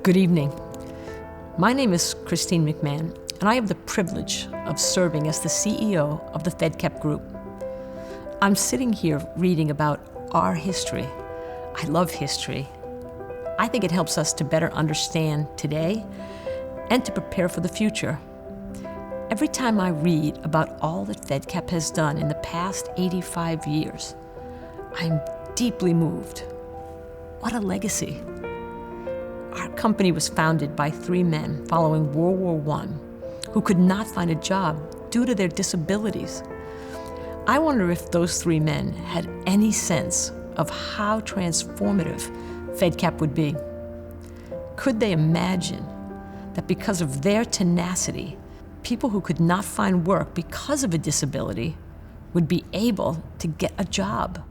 Good evening. My name is Christine McMahon, and I have the privilege of serving as the CEO of the Fedcap Group. I'm sitting here reading about our history. I love history. I think it helps us to better understand today and to prepare for the future. Every time I read about all that Fedcap has done in the past 85 years, I'm deeply moved. What a legacy. Our company was founded by three men following World War I who could not find a job due to their disabilities. I wonder if those three men had any sense of how transformative Fedcap would be. Could they imagine that because of their tenacity, people who could not find work because of a disability would be able to get a job?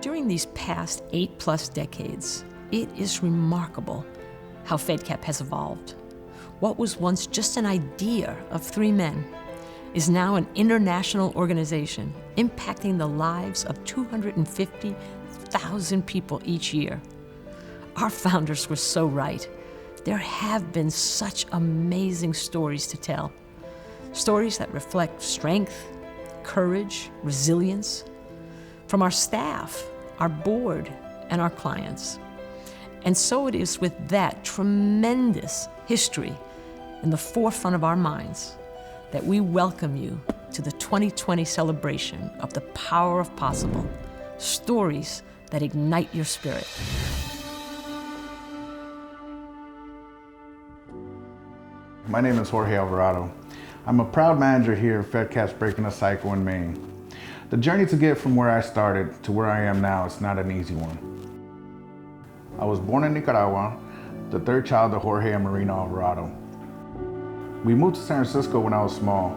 During these past 8+ decades, it is remarkable how Fedcap has evolved. What was once just an idea of three men is now an international organization impacting the lives of 250,000 people each year. Our founders were so right. There have been such amazing stories to tell. Stories that reflect strength, courage, resilience, from our staff, our board, and our clients. And so it is with that tremendous history in the forefront of our minds that we welcome you to the 2020 celebration of the power of possible, stories that ignite your spirit. My name is Jorge Alvarado. I'm a proud manager here at Fedcap's Breaking the Cycle in Maine. The journey to get from where I started to where I am now is not an easy one. I was born in Nicaragua, the third child of Jorge and Marina Alvarado. We moved to San Francisco when I was small.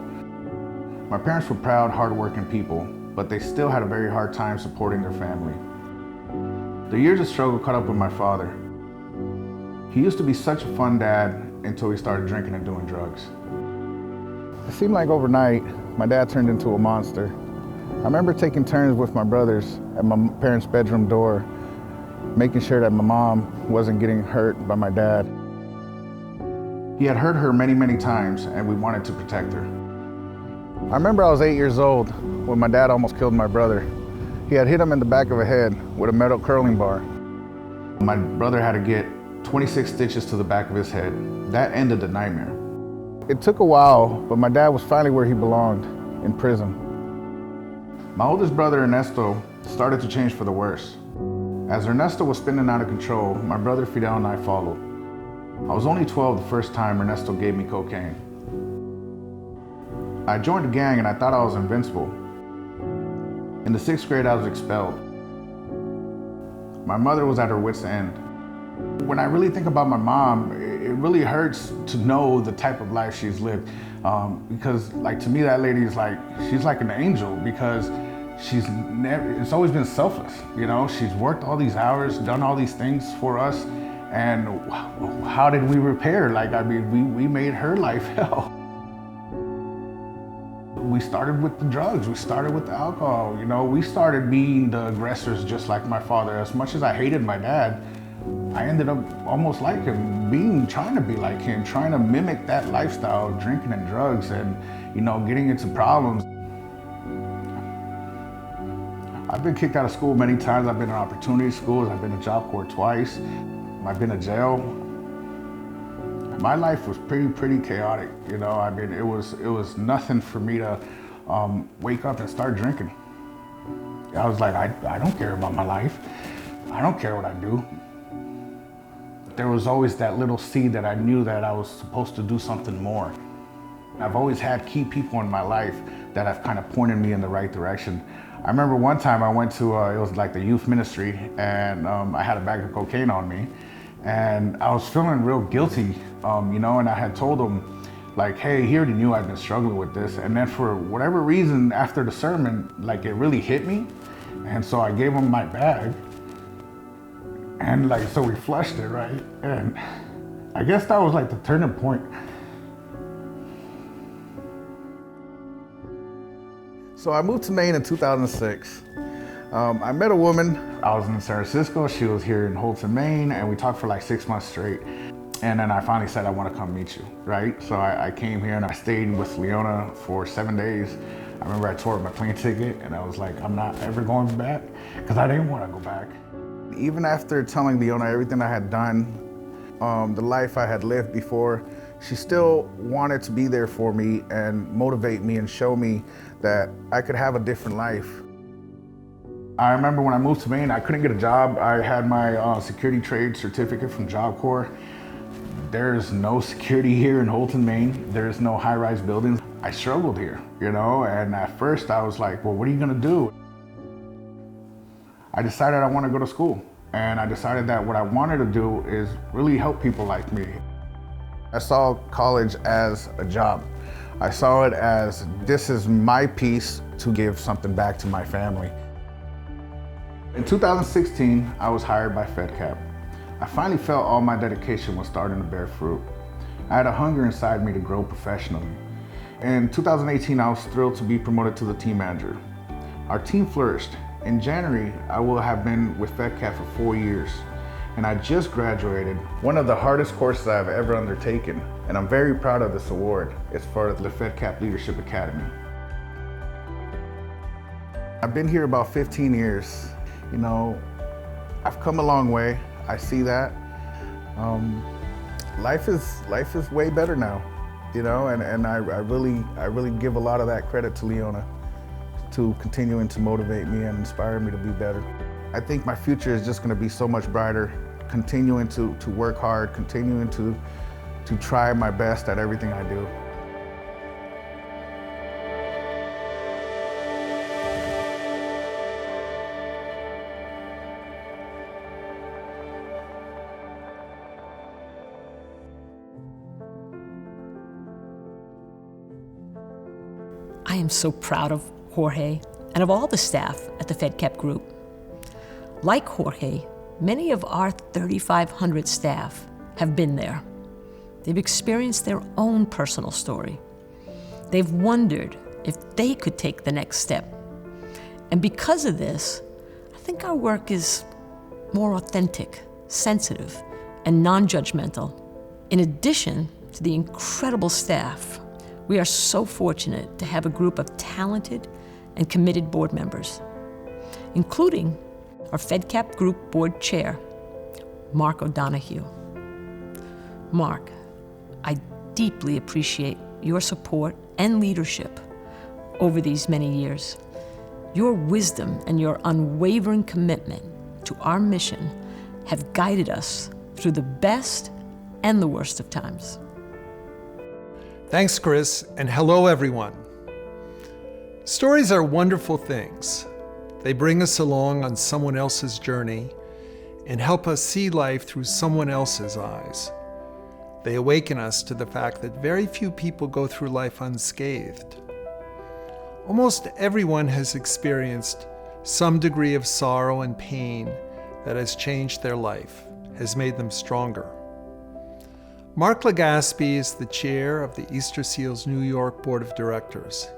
My parents were proud, hardworking people, but they still had a very hard time supporting their family. The years of struggle caught up with my father. He used to be such a fun dad until he started drinking and doing drugs. It seemed like overnight, my dad turned into a monster. I remember taking turns with my brothers at my parents' bedroom door, making sure that my mom wasn't getting hurt by my dad. He had hurt her many, many times, and we wanted to protect her. I remember I was 8 years old when my dad almost killed my brother. He had hit him in the back of the head with a metal curling bar. My brother had to get 26 stitches to the back of his head. That ended the nightmare. It took a while, but my dad was finally where he belonged, in prison. My oldest brother, Ernesto, started to change for the worse. As Ernesto was spinning out of control, my brother Fidel and I followed. I was only 12 the first time Ernesto gave me cocaine. I joined the gang and I thought I was invincible. In the 6th grade, I was expelled. My mother was at her wit's end. When I really think about my mom, it really hurts to know the type of life she's lived. Because to me, that lady is she's like an angel, because it's always been selfless. You know, she's worked all these hours, done all these things for us. And how did we repair? We made her life hell. We started with the drugs, we started with the alcohol. You know, we started being the aggressors just like my father. As much as I hated my dad, I ended up almost like him, trying to be like him, trying to mimic that lifestyle of drinking and drugs and, getting into problems. I've been kicked out of school many times. I've been in opportunity schools. I've been to Job Corps twice. I've been to jail. My life was pretty chaotic. It was nothing for me to wake up and start drinking. I was like, I don't care about my life. I don't care what I do. there was always that little seed that I knew that I was supposed to do something more. I've always had key people in my life that have kind of pointed me in the right direction. I remember one time I went to, it was like the youth ministry, and I had a bag of cocaine on me, and I was feeling real guilty, and I had told him, like, hey, he already knew I'd been struggling with this, and then for whatever reason, after the sermon, like, it really hit me, and so I gave him my bag, and like, so we flushed it, right? And I guess that was like the turning point. So I moved to Maine in 2006. I met a woman. I was in San Francisco. She was here in Holton, Maine, and we talked for like 6 months straight. And then I finally said, I want to come meet you, right? So I came here and I stayed with Leona for 7 days. I remember I tore up my plane ticket and I was like, I'm not ever going back, because I didn't want to go back. Even after telling Leona everything I had done, the life I had lived before, she still wanted to be there for me and motivate me and show me that I could have a different life. I remember when I moved to Maine, I couldn't get a job. I had my security trade certificate from Job Corps. There's no security here in Holton, Maine. There's no high-rise buildings. I struggled here, and at first I was like, well, what are you gonna do? I decided I want to go to school, and I decided that what I wanted to do is really help people like me. I saw college as a job. I saw it as, this is my piece to give something back to my family. In 2016, I was hired by Fedcap. I finally felt all my dedication was starting to bear fruit. I had a hunger inside me to grow professionally. In 2018, I was thrilled to be promoted to the team manager. Our team flourished. In January, I will have been with Fedcap for 4 years, and I just graduated one of the hardest courses I've ever undertaken, and I'm very proud of this award. It's for the Fedcap Leadership Academy. I've been here about 15 years. I've come a long way. I see that. Life is way better now, and I really give a lot of that credit to Leona, to continuing to motivate me and inspire me to be better. I think my future is just going to be so much brighter, continuing to work hard, continuing to try my best at everything I do. I am so proud of Jorge and of all the staff at the Fedcap Group. Like Jorge, many of our 3,500 staff have been there. They've experienced their own personal story. They've wondered if they could take the next step. And because of this, I think our work is more authentic, sensitive, and non-judgmental. In addition to the incredible staff, we are so fortunate to have a group of talented and committed board members, including our Fedcap Group Board Chair, Mark O'Donoghue. Mark, I deeply appreciate your support and leadership over these many years. Your wisdom and your unwavering commitment to our mission have guided us through the best and the worst of times. Thanks, Chris, and hello, everyone. Stories are wonderful things. They bring us along on someone else's journey and help us see life through someone else's eyes. They awaken us to the fact that very few people go through life unscathed. Almost everyone has experienced some degree of sorrow and pain that has changed their life, has made them stronger. Mark Legaspi is the chair of the Easter Seals New York Board of Directors.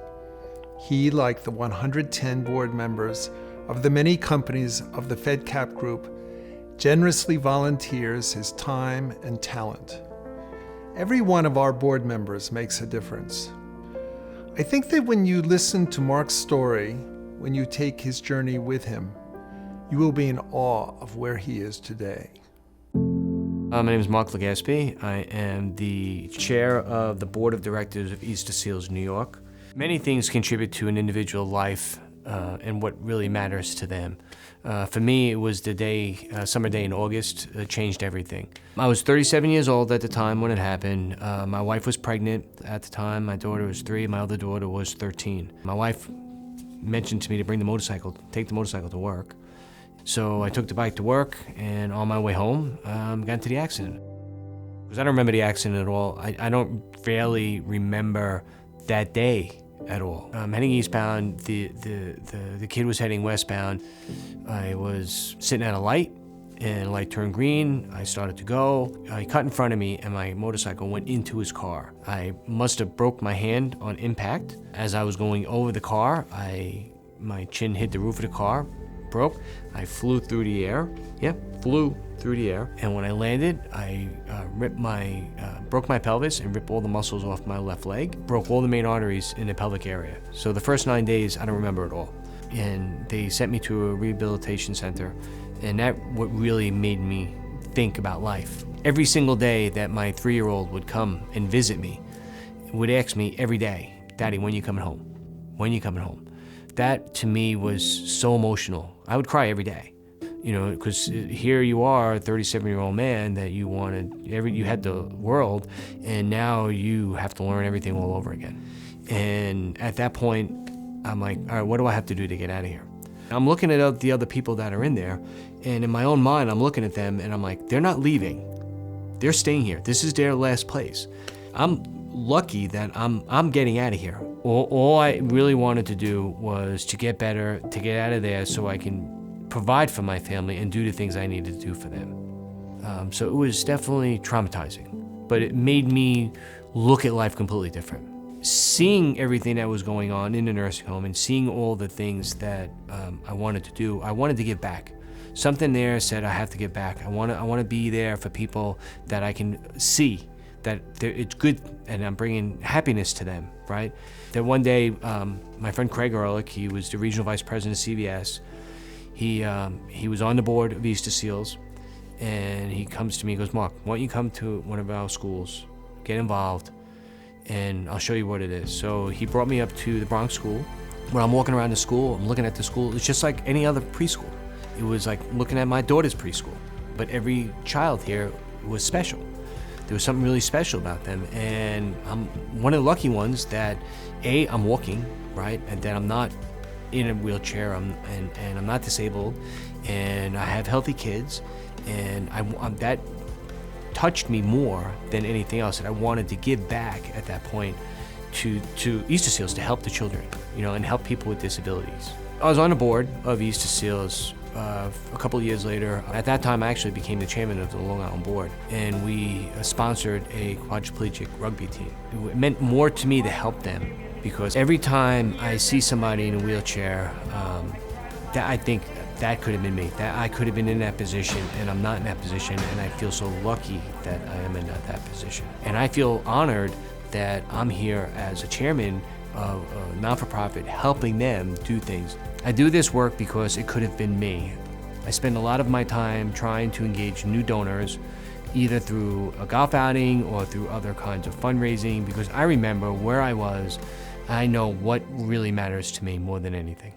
He, like the 110 board members of the many companies of the Fedcap Group, generously volunteers his time and talent. Every one of our board members makes a difference. I think that when you listen to Mark's story, when you take his journey with him, you will be in awe of where he is today. My name is Mark Legaspi. I am the chair of the Board of Directors of Easter Seals New York. Many things contribute to an individual life and what really matters to them. For me, it was the day, summer day in August, changed everything. I was 37 years old at the time when it happened. My wife was pregnant at the time. My daughter was 3. My other daughter was 13. My wife mentioned to me to bring take the motorcycle to work. So I took the bike to work, and on my way home, got into the accident. Because I don't remember the accident at all. I don't barely remember that day at all. Heading eastbound, the kid was heading westbound. I was sitting at a light, and the light turned green. I started to go. He cut in front of me, and my motorcycle went into his car. I must have broke my hand on impact. As I was going over the car, my chin hit the roof of the car, broke. I flew through the air. Flew through the air. And when I landed, I broke my pelvis and ripped all the muscles off my left leg. Broke all the main arteries in the pelvic area. So the first 9 days, I don't remember at all. And they sent me to a rehabilitation center. And that what really made me think about life. Every single day that my 3-year-old would come and visit me, would ask me every day, "Daddy, when you coming home? When you coming home?" That to me was so emotional. I would cry every day. Because here you are, a 37-year-old man that you had the world, and now you have to learn everything all over again. And at that point, I'm like, all right, what do I have to do to get out of here? I'm looking at the other people that are in there, and in my own mind, I'm looking at them, and I'm like, they're not leaving. They're staying here. This is their last place. I'm lucky that I'm getting out of here. All I really wanted to do was to get better, to get out of there so I can provide for my family and do the things I needed to do for them. So it was definitely traumatizing, but it made me look at life completely different. Seeing everything that was going on in the nursing home and seeing all the things that I wanted to do, I wanted to give back. Something there said I have to give back. I want to be there for people that I can see that it's good and I'm bringing happiness to them, right? That one day, my friend Craig Ehrlich, he was the regional vice president of CVS. He was on the board of Easter Seals, and he comes to me and goes, "Mark, why don't you come to one of our schools, get involved, and I'll show you what it is." So he brought me up to the Bronx school. When I'm walking around the school, I'm looking at the school, it's just like any other preschool. It was like looking at my daughter's preschool, but every child here was special. There was something really special about them, and I'm one of the lucky ones that, I'm walking, right, and that I'm not in a wheelchair, and I'm not disabled, and I have healthy kids, and that touched me more than anything else, and I wanted to give back at that point to Easter Seals to help the children, and help people with disabilities. I was on the board of Easter Seals a couple of years later. At that time, I actually became the chairman of the Long Island board, and we sponsored a quadriplegic rugby team. It meant more to me to help them, because every time I see somebody in a wheelchair, that I think that could have been me, that I could have been in that position, and I'm not in that position, and I feel so lucky that I am in that position. And I feel honored that I'm here as a chairman of a non-for-profit helping them do things. I do this work because it could have been me. I spend a lot of my time trying to engage new donors, either through a golf outing or through other kinds of fundraising, because I remember where I was. I know what really matters to me more than anything.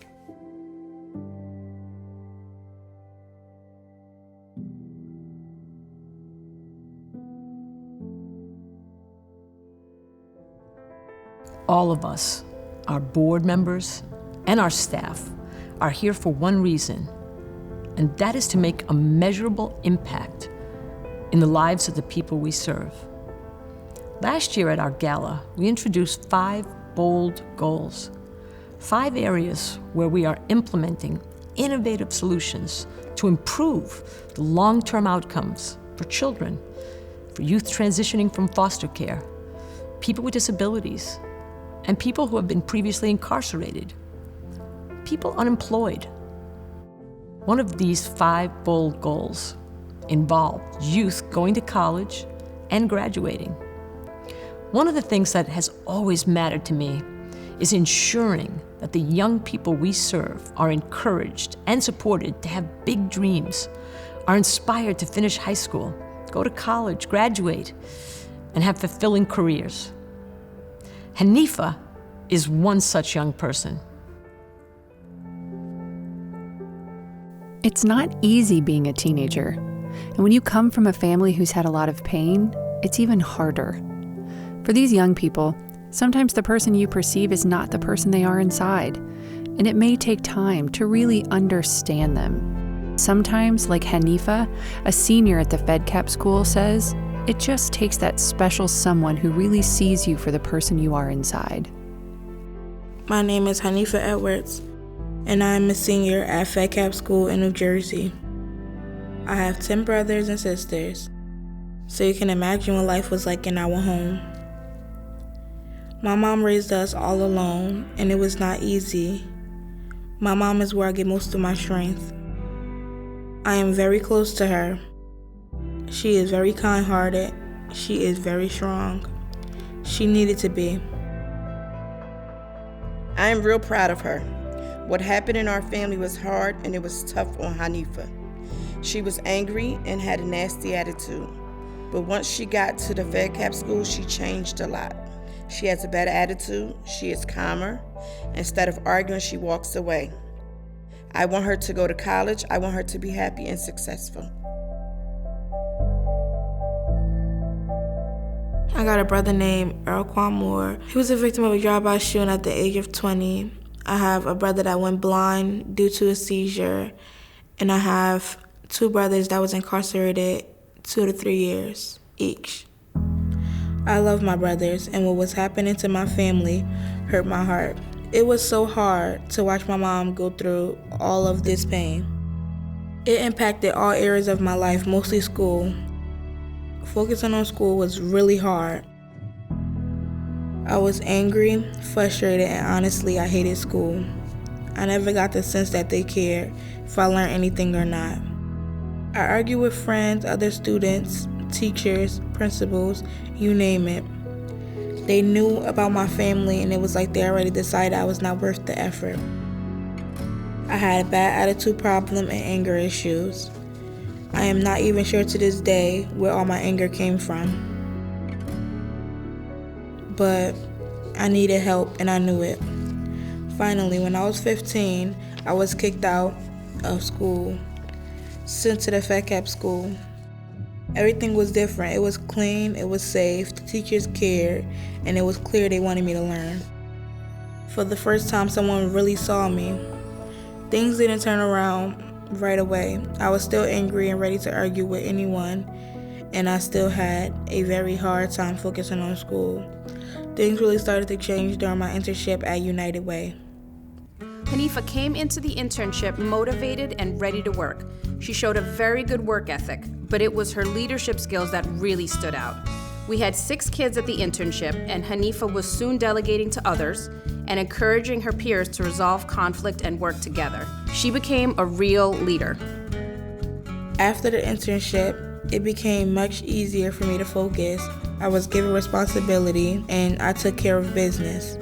All of us, our board members and our staff, are here for one reason, and that is to make a measurable impact in the lives of the people we serve. Last year at our Gala, we introduced 5 bold goals, 5 areas where we are implementing innovative solutions to improve the long-term outcomes for children, for youth transitioning from foster care, people with disabilities, and people who have been previously incarcerated, people unemployed. One of these 5 bold goals involved youth going to college and graduating. One of the things that has always mattered to me is ensuring that the young people we serve are encouraged and supported to have big dreams, are inspired to finish high school, go to college, graduate, and have fulfilling careers. Hanifa is one such young person. It's not easy being a teenager. And when you come from a family who's had a lot of pain, it's even harder. For these young people, sometimes the person you perceive is not the person they are inside, and it may take time to really understand them. Sometimes, like Hanifa, a senior at the Fedcap school, says, it just takes that special someone who really sees you for the person you are inside. My name is Hanifa Edwards, and I am a senior at Fedcap School in New Jersey. I have 10 brothers and sisters, so you can imagine what life was like in our home. My mom raised us all alone, and it was not easy. My mom is where I get most of my strength. I am very close to her. She is very kind-hearted. She is very strong. She needed to be. I am real proud of her. What happened in our family was hard, and it was tough on Hanifa. She was angry and had a nasty attitude. But once she got to the Fedcap school, she changed a lot. She has a better attitude. She is calmer. Instead of arguing, she walks away. I want her to go to college. I want her to be happy and successful. I got a brother named Earl Moore. He was a victim of a drive-by shooting at the age of 20. I have a brother that went blind due to a seizure, and I have 2 brothers that was incarcerated 2 to 3 years each. I love my brothers, and what was happening to my family hurt my heart. It was so hard to watch my mom go through all of this pain. It impacted all areas of my life, mostly school. Focusing on school was really hard. I was angry, frustrated, and honestly, I hated school. I never got the sense that they cared if I learned anything or not. I argued with friends, other students, teachers, principals, you name it. They knew about my family, and it was like they already decided I was not worth the effort. I had a bad attitude problem and anger issues. I am not even sure to this day where all my anger came from. But I needed help, and I knew it. Finally, when I was 15, I was kicked out of school, sent to the Fedcap school. Everything was different. It was clean, it was safe, the teachers cared, and it was clear they wanted me to learn. For the first time, someone really saw me. Things didn't turn around right away. I was still angry and ready to argue with anyone, and I still had a very hard time focusing on school. Things really started to change during my internship at United Way. Hanifa came into the internship motivated and ready to work. She showed a very good work ethic, but it was her leadership skills that really stood out. We had 6 kids at the internship, and Hanifa was soon delegating to others and encouraging her peers to resolve conflict and work together. She became a real leader. After the internship, it became much easier for me to focus. I was given responsibility, and I took care of business.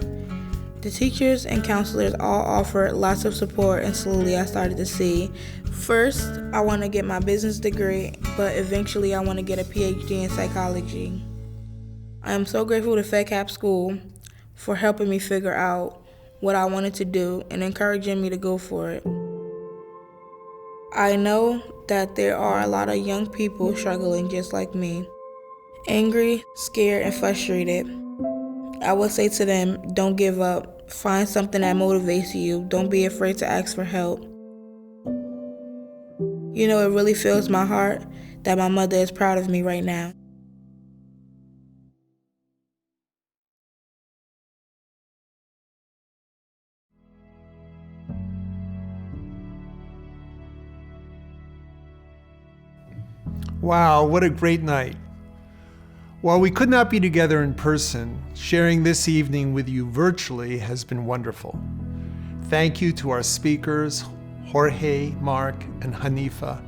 The teachers and counselors all offered lots of support, and slowly I started to see, first, I want to get my business degree, but eventually I want to get a PhD in psychology. I am so grateful to Fedcap School for helping me figure out what I wanted to do and encouraging me to go for it. I know that there are a lot of young people struggling just like me, angry, scared, and frustrated. I would say to them, don't give up. Find something that motivates you. Don't be afraid to ask for help. You know, it really fills my heart that my mother is proud of me right now. Wow, what a great night. While we could not be together in person, sharing this evening with you virtually has been wonderful. Thank you to our speakers, Jorge, Mark, and Hanifa,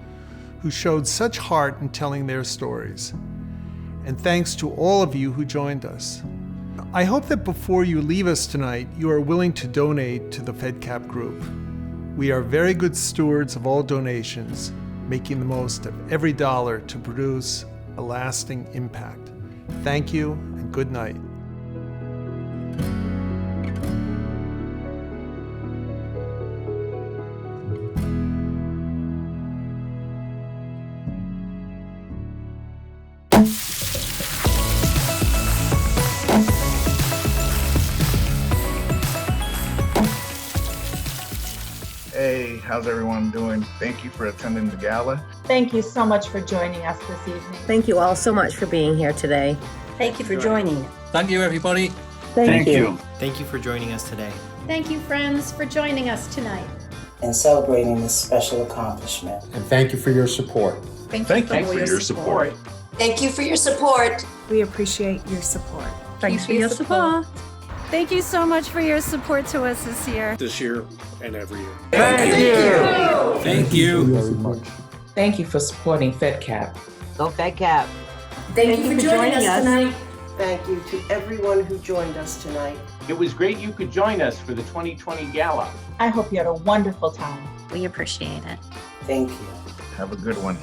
who showed such heart in telling their stories. And thanks to all of you who joined us. I hope that before you leave us tonight, you are willing to donate to the Fedcap Group. We are very good stewards of all donations, making the most of every dollar to produce a lasting impact. Thank you and good night. Hey, how's everyone doing? Thank you for attending the gala. Thank you so much for joining us this evening. Thank you all so much for being here today. Thank you for joining. Thank you, everybody. Thank you. Thank you for joining us today. Thank you, friends, for joining us tonight and celebrating this special accomplishment. And thank you for your support. Thank you for your support. Thank you for your support. We appreciate your support. Thanks for your support. Thank you so much for your support to us this year. This year and every year. Thank you. Thank you very much. Thank you for supporting Fedcap. Go Fedcap. Thank you for joining us tonight. Thank you to everyone who joined us tonight. It was great you could join us for the 2020 Gala. I hope you had a wonderful time. We appreciate it. Thank you. Have a good one.